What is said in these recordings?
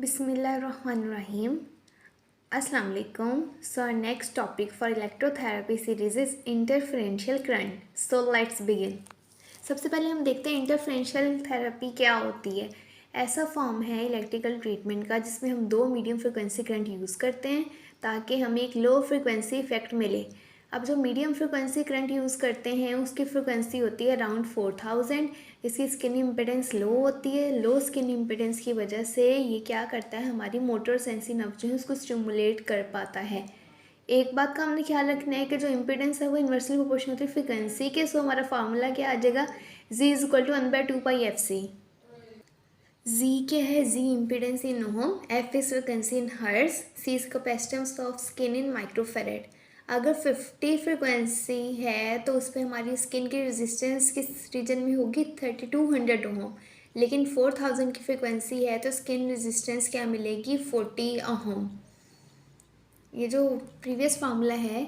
Bismillahirrahmanirrahim. Assalamu alaikum. So our next topic for electrotherapy series is interferential current. So let's begin. सबसे पहले हम देखते हैं इंटरफेरेंशियल therapy क्या होती है। ऐसा फॉर्म है इलेक्ट्रिकल ट्रीटमेंट का जिसमें हम दो मीडियम फ्रिक्वेंसी करंट यूज़ करते हैं ताकि हमें एक लो फ्रिक्वेंसी इफेक्ट मिले। अब जो मीडियम फ्रिक्वेंसी करंट यूज़ करते हैं उसकी फ्रिक्वेंसी होती है अराउंड 4000। इसकी स्किन इम्पिडेंस लो होती है। लो स्किन इम्पिडेंस की वजह से ये क्या करता है, हमारी मोटर सेंसी नर्व जो है उसको स्टिमुलेट कर पाता है। एक बात का हमने ख्याल रखना है कि जो इम्पिडेंस है वो इन्वर्सली प्रोपोर्शनल होती है फ्रिक्वेंसी के। सो हमारा फार्मूला क्या आ जाएगा, Z is equal to 1/2πfc। Z क्या है, Z impedance in ohm, F is frequency in hertz, C is capacitance of skin in microfarad. अगर 50 फ्रिक्वेंसी है तो उस पर हमारी स्किन की रेजिस्टेंस किस रीजन में होगी, 3200 ओम। लेकिन 4000 की फ्रिक्वेंसी है तो स्किन रेजिस्टेंस क्या मिलेगी, 40 ओम। ये जो प्रीवियस फार्मूला है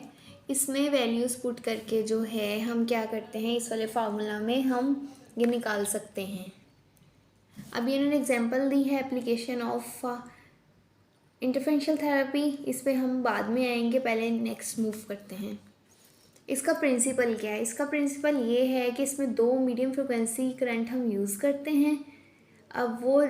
इसमें वैल्यूज़ पुट करके जो है हम क्या करते हैं, इस वाले फार्मूला में हम ये निकाल सकते हैं। अब ये इन्होंने एग्जांपल दी है एप्लीकेशन ऑफ इंटरफेरेंशियल थेरेपी, इस पे हम बाद में आएंगे, पहले नेक्स्ट मूव करते हैं। इसका प्रिंसिपल क्या है, इसका प्रिंसिपल ये है कि इसमें दो मीडियम फ्रिक्वेंसी करंट हम यूज़ करते हैं। अब वो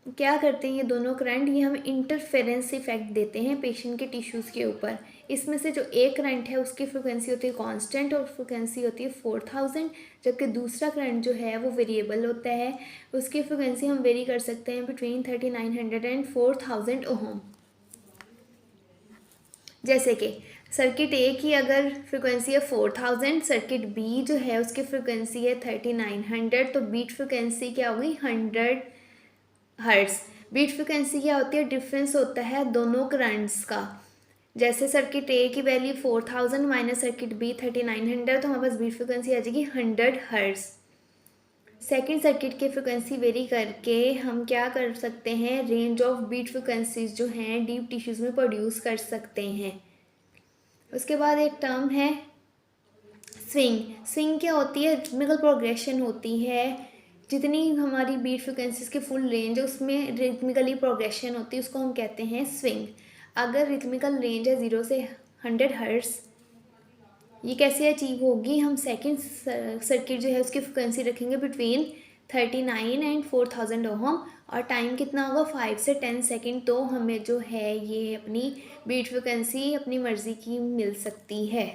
क्या करते हैं, ये दोनों करंट ये हमें इंटरफेरेंस इफेक्ट देते हैं पेशेंट के टिश्यूज़ के ऊपर। इसमें से जो एक करंट है उसकी फ्रिक्वेंसी होती है कांस्टेंट और फ्रिक्वेंसी होती है 4000, जबकि दूसरा करंट जो है वो वेरिएबल होता है, उसकी फ्रिक्वेंसी हम वेरी कर सकते हैं बिटवीन 3900 एंड 4000 ओम। जैसे कि सर्किट ए की अगर फ्रिक्वेंसी है 4000, सर्किट बी जो है उसकी फ्रिक्वेंसी है 3900, तो बीट फ्रिक्वेंसी क्या होगी, 100 हर्ट्ज। बीट फ्रिक्वेंसी क्या होती है, डिफरेंस होता है दोनों करंट्स का। जैसे सर्किट ए की वैल्यू 4000 माइनस सर्किट बी 3900, तो हमारे पास बीट फ्रिक्वेंसी आ जाएगी 100 हर्ट्ज। सेकेंड सर्किट की फ्रिक्वेंसी वेरी करके हम क्या कर सकते हैं, रेंज ऑफ बीट फ्रिक्वेंसीज जो हैं डीप टिश्यूज़ में प्रोड्यूस कर सकते हैं। उसके बाद एक टर्म है स्विंग। स्विंग क्या होती है, रिथमिकल प्रोग्रेशन होती है। जितनी हमारी बीट फ्रिक्वेंसीज की फुल रेंज है उसमें रिथमिकली प्रोग्रेशन होती है, उसको हम कहते हैं स्विंग। अगर रिथमिकल रेंज है 0 से 100 हर्ट्ज, ये कैसे अचीव होगी, हम सेकंड सर्किट जो है उसकी फ्रिक्वेंसी रखेंगे बिटवीन 39 एंड 4000 ओम और टाइम कितना होगा 5 से 10 सेकंड, तो हमें जो है ये अपनी बीट फ्रिक्वेंसी अपनी मर्ज़ी की मिल सकती है।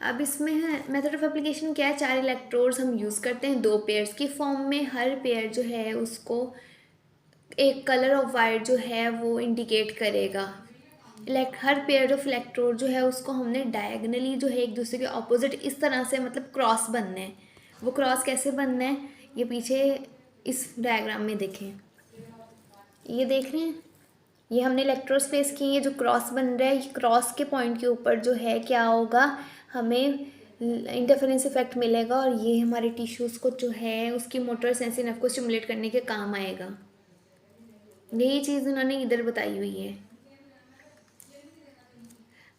अब इसमें है मेथड ऑफ एप्लीकेशन क्या है, 4 इलेक्ट्रोड्स हम यूज़ करते हैं 2 पेयर्स की फॉर्म में। हर पेयर जो है उसको एक कलर ऑफ वायर जो है वो इंडिकेट करेगा। हर पेयर ऑफ इलेक्ट्रोड जो है उसको हमने डायगनली जो है एक दूसरे के ऑपोजिट इस तरह से मतलब क्रॉस बनना है। वो क्रॉस कैसे बनना है, ये पीछे इस डायग्राम में देखें, ये देख रहे हैं, ये हमने इलेक्ट्रोड प्लेस किए, ये जो क्रॉस बन रहा है ये क्रॉस के पॉइंट के ऊपर जो है क्या होगा, हमें इंटरफेरेंस इफेक्ट मिलेगा और ये हमारे टिश्यूज़ को जो है उसकी मोटर सेंसी नर्व को स्टिमुलेट करने के काम आएगा। यही चीज़ उन्होंने इधर बताई हुई है।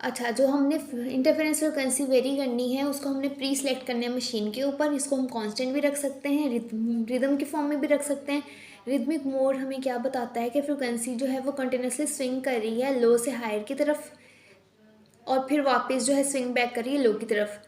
अच्छा, जो हमने इंटरफेरेंस फ्रिक्वेंसी वेरी करनी है उसको हमने प्री सेलेक्ट करना है मशीन के ऊपर। इसको हम कांस्टेंट भी रख सकते हैं, रिदम के फॉर्म में भी रख सकते हैं। रिदमिक मोड हमें क्या बताता है कि फ्रिक्वेंसी जो है वो कंटिन्यूसली स्विंग कर रही है लो से हायर की तरफ और फिर वापस जो है स्विंग बैक कर रही है लो की तरफ।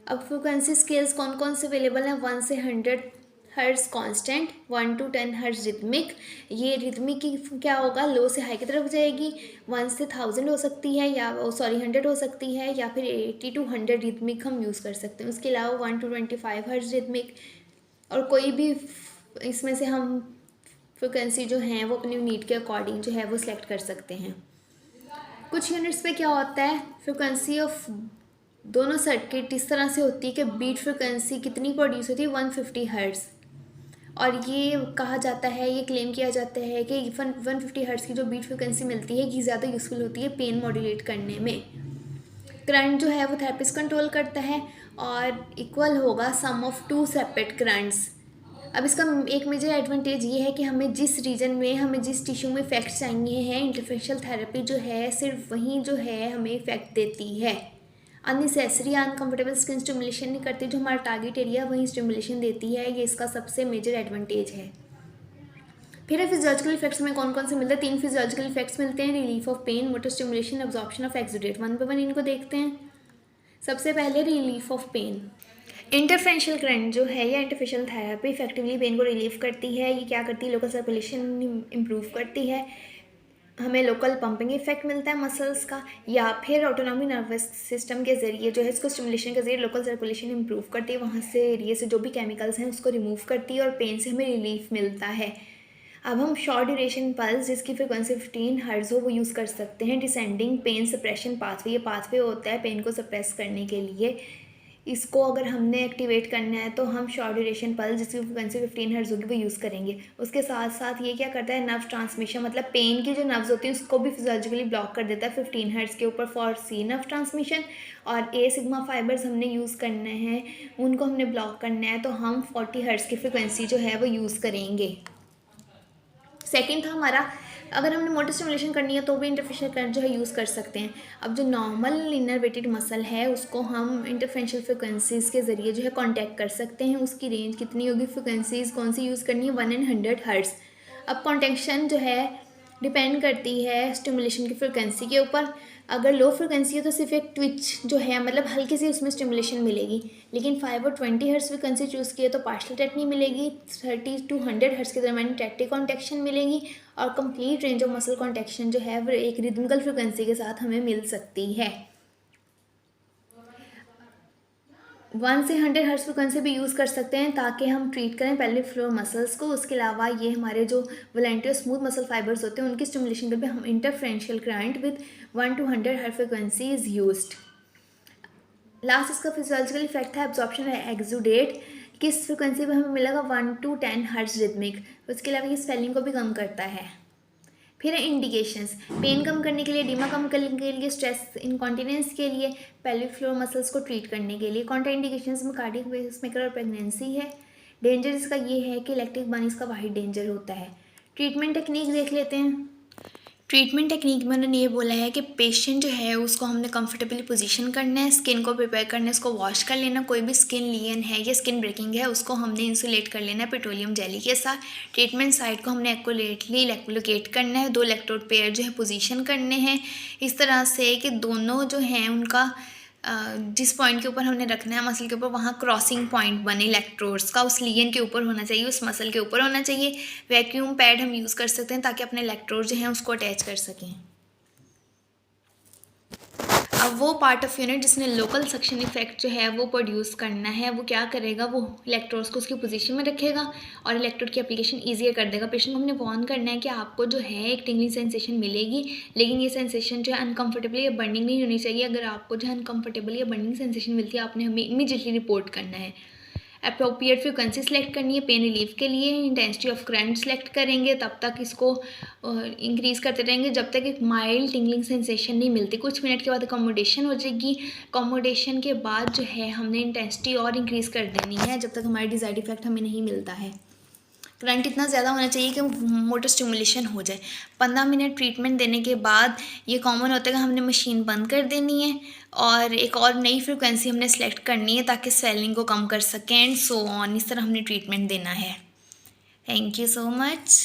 अब फ्रिक्वेंसी स्केल्स कौन कौन से अवेलेबल हैं, 1 से 100 hertz constant, 1 to 10 hertz rhythmic. ये रिदमिक की क्या होगा, लो से हाई की तरफ जाएगी, 1 से 1000 हो सकती है या 100 हो सकती है, या फिर 80 to 100 रिदमिक हम यूज़ कर सकते हैं। उसके अलावा 1 to 25 हर्ट्ज रिदमिक, और कोई भी इसमें से हम फ्रिक्वेंसी जो हैं वो अपनी नीड के अकॉर्डिंग जो है वो सिलेक्ट कर सकते हैं। कुछ यूनिट्स पे क्या होता है, फ्रिक्वेंसी ऑफ दोनों सर्किट इस तरह से होती है कि बीट फ्रिक्वेंसी कितनी प्रोड्यूस होती है, 150 हर्ट्ज। और ये कहा जाता है, ये क्लेम किया जाता है कि 150 हर्ट्ज की जो बीट फ्रिक्वेंसी मिलती है ये ज़्यादा यूज़फुल होती है पेन मॉड्यूलेट करने में। करंट जो है वो थेरेपिस्ट कंट्रोल करता है और इक्वल होगा सम ऑफ 2 सेपरेट करंट्स। अब इसका एक मेजर एडवांटेज ये है कि हमें जिस रीजन में, हमें जिस टिश्यू में इफेक्ट चाहिए हैं, इंटरफेरेंशियल थेरेपी जो है सिर्फ वहीं जो है हमें इफेक्ट देती है। अननेसेसरी अनकम्फर्टेबल स्किन स्टिमुलेशन नहीं करती, जो हमारा टारगेट एरिया वहीं स्टिमुलेशन देती है। ये इसका सबसे मेजर एडवांटेज है। फिर फिजियोलॉजिकल इफेक्ट्स में कौन कौन से मिलते हैं? 3 फिजियोलॉजिकल इफेक्ट्स मिलते हैं, relief of pain, motor stimulation, absorption of exudate. One by one इनको देखते हैं। सबसे पहले relief of pain. Interferential current जो है या इंटरफेशियल थेरेपी इफेक्टिवली पेन को रिलीव करती है। ये क्या करती है? लोकल सर्कुलेशन इम्प्रूव करती है, हमें लोकल पंपिंग इफेक्ट मिलता है मसल्स का, या फिर ऑटोनॉमिक नर्वस सिस्टम के ज़रिए जो है इसको स्टिमुलेशन के ज़रिए लोकल सर्कुलेशन इंप्रूव करती है, वहाँ से एरिया से जो भी केमिकल्स हैं उसको रिमूव करती है और पेन से हमें रिलीफ मिलता है। अब हम शॉर्ट ड्यूरेशन पल्स जिसकी फ्रिक्वेंसी 15 हर्ट्ज हो वो यूज़ कर सकते हैं। डिसेंडिंग पेन सप्रेशन पाथवे, ये पाथवे होता है पेन को सप्रेस करने के लिए। इसको अगर हमने एक्टिवेट करना है तो हम शॉर्ट ड्यूरेशन पल्स जिसकी फ्रिक्वेंसी 15 हर्ट्ज होगी वो यूज़ करेंगे। उसके साथ साथ ये क्या करता है? नर्व ट्रांसमिशन, मतलब पेन की जो नर्व्स होती हैं उसको भी फिजियोलॉजिकली ब्लॉक कर देता है 15 हर्ट्ज के ऊपर फॉर सी नर्व ट्रांसमिशन। और ए सिग्मा फाइबर्स हमने यूज़ करने हैं, उनको हमने ब्लॉक करना है तो हम 40 हर्ट्ज की फ्रिक्वेंसी जो है वो यूज़ करेंगे। सेकेंड था हमारा, अगर हमने मोटर स्टिमुलेशन करनी है तो भी इंटरफेशियल करंट जो है यूज़ कर सकते हैं। अब जो नॉर्मल इनरवेटेड मसल है उसको हम इंटरफेरेंशियल फ्रिक्वेंसीज़ के ज़रिए जो है कांटेक्ट कर सकते हैं। उसकी रेंज कितनी होगी? फ्रिक्वेंसीज़ कौन सी यूज़ करनी है? 1 and 100 हर्ट्ज। अब कॉन्टेक्शन जो है डिपेंड करती है स्टिमुलेशन की फ्रिक्वेंसी के ऊपर। अगर लो फ्रिक्वेंसी है तो सिर्फ एक ट्विच जो है, मतलब हल्की सी उसमें स्टिमुलेशन मिलेगी, लेकिन 5 और 20 हर्ट्ज फ्रिक्वेंसी चूज़ किए तो पार्शियल टेटनी मिलेगी, 30 to 100 हर्ट्ज के दरमियान टैक्टिक कॉन्टेक्शन मिलेगी, और complete range of muscle contraction जो है वो एक रिदमिकल फ्रिक्वेंसी के साथ हमें मिल सकती है। 1 से 100 हर्ट्ज फ्रिक्वेंसी भी यूज़ कर सकते हैं ताकि हम ट्रीट करें पेल्विक फ्लोर मसल्स को। उसके अलावा ये हमारे जो वॉलंटियर स्मूथ मसल फाइबर्स होते हैं उनकी स्टिमुलेशन के लिए हम इंटरफेरेंशियल current with 1 to 100 hertz frequency is used. Last इसका फिजियोलॉजिकल इफेक्ट है एब्जॉर्प्शन एक्सुडेट। किस फ्रिक्वेंसी पे हमें मिलेगा? 1 to 10 हर्ट्ज रिदमिक। उसके अलावा ये स्वेलिंग को भी कम करता है। फिर है इंडिकेशंस, पेन कम करने के लिए, एडिमा कम करने के लिए, स्ट्रेस इनकॉन्टिनेंस के लिए, पेल्विक फ्लोर मसल्स को ट्रीट करने के लिए। कॉन्ट्रा इंडिकेशंस में कार्डियक पेसमेकर और प्रेगनेंसी है। डेंजर इसका ये है कि इलेक्ट्रिक बर्न इसका वाहिद डेंजर होता है। ट्रीटमेंट टेक्निक देख लेते हैं। ट्रीटमेंट टेक्निक में उन्होंने ये बोला है कि पेशेंट जो है उसको हमने कंफर्टेबली पोजीशन करना है, स्किन को प्रिपेयर करना है, उसको वॉश कर लेना, कोई भी स्किन लियन है या स्किन ब्रेकिंग है उसको हमने इंसुलेट कर लेना है पेट्रोलियम जेली के साथ। ट्रीटमेंट साइट को हमने एक्यूरेटली लोकेट करना है, 2 इलेक्ट्रोड पेयर जो है पोजीशन करने हैं इस तरह से कि दोनों जो हैं उनका जिस पॉइंट के ऊपर हमने रखना है मसल के ऊपर वहाँ क्रॉसिंग पॉइंट बने इलेक्ट्रोड्स का, उस लिगन के ऊपर होना चाहिए, उस मसल के ऊपर होना चाहिए। वैक्यूम पैड हम यूज़ कर सकते हैं ताकि अपने इलेक्ट्रोड जो हैं उसको अटैच कर सकें। अब वो पार्ट ऑफ यूनिट जिसने लोकल सक्शन इफेक्ट जो है वो प्रोड्यूस करना है, वो क्या करेगा? वो इलेक्ट्रोड्स को उसकी पोजीशन में रखेगा और इलेक्ट्रोड की एप्लीकेशन ईजियर कर देगा। पेशेंट को हमने वार्न करना है कि आपको जो है एक टिंगलिंग सेंसेशन मिलेगी, लेकिन ये सेंसेशन जो है अनकंफर्टेबल या बर्निंग नहीं होनी चाहिए। अगर आपको जो है अनकंफर्टेबल या बर्निंग सेंसेशन मिलती है आपने हमें इमीडिएटली रिपोर्ट करना है। अप्रोप्रिएट फ्रिक्वेंसी सेलेक्ट करनी है पेन रिलीफ के लिए। इंटेंसिटी ऑफ करंट सेलेक्ट करेंगे, तब तक इसको इंक्रीज़ करते रहेंगे जब तक एक माइल्ड टिंगलिंग सेंसेशन नहीं मिलती। कुछ मिनट के बाद अकोमोडेशन हो जाएगी। अकोमोडेशन के बाद जो है हमने इंटेंसिटी और इंक्रीज़ कर देनी है जब तक हमारा डिज़ायर्ड इफेक्ट हमें नहीं मिलता है। करंट इतना ज़्यादा होना चाहिए कि मोटर स्टिमुलेशन हो जाए। 15 मिनट ट्रीटमेंट देने के बाद ये कॉमन होता है कि हमने मशीन बंद कर देनी है और एक और नई फ्रिक्वेंसी हमने सेलेक्ट करनी है ताकि स्वेलिंग को कम कर सकें एंड सो ऑन। इस तरह हमने ट्रीटमेंट देना है। Thank you so much.